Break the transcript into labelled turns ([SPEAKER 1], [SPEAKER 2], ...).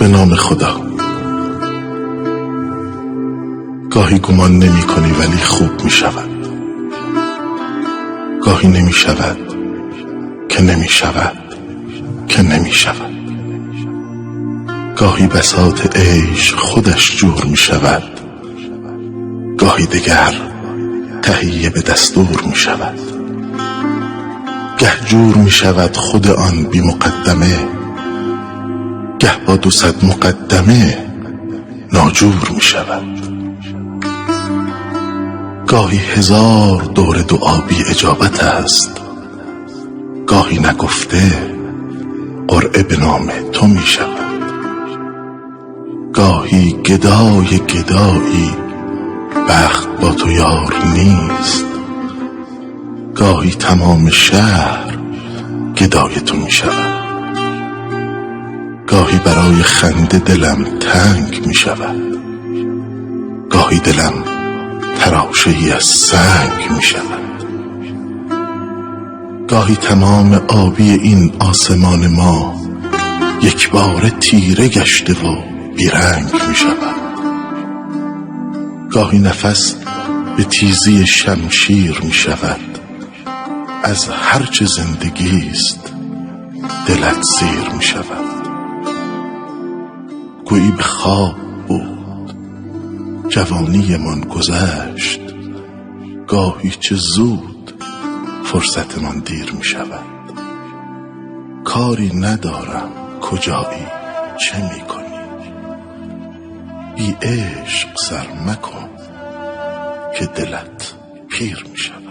[SPEAKER 1] به نام خدا. گاهی گمان نمی کنی ولی خوب می شود، گاهی نمی شود که نمی شود که نمی شود. گاهی بساط عشق خودش جور می شود، گاهی دگر تهیه به دستور می شود. گه جور می شود خود آن بی مقدمه، گه با 200 مقدمه ناجور می شود. گاهی 1000 دور دعا بی اجابت است، گاهی نگفته قرعه به نام تو می شود. گاهی گدای گدایی بخت با تو یار نیست، گاهی تمام شهر گدای تو می شود. گاهی برای خنده دلم تنگ می شود، گاهی دلم تراشه‌ای از سنگ می شود. گاهی تمام آبی این آسمان ما یک بار تیره گشته و بیرنگ می شود. گاهی نفس به تیزی شمشیر می شود، از هرچه زندگیست دلت سیر می شود. گویی به خواب بود جوانی من گذشت، گاهی چه زود فرصت من دیر می شود. کاری ندارم کجایی چه می کنی، بی عشق سر مکن که دلت پیر می شود.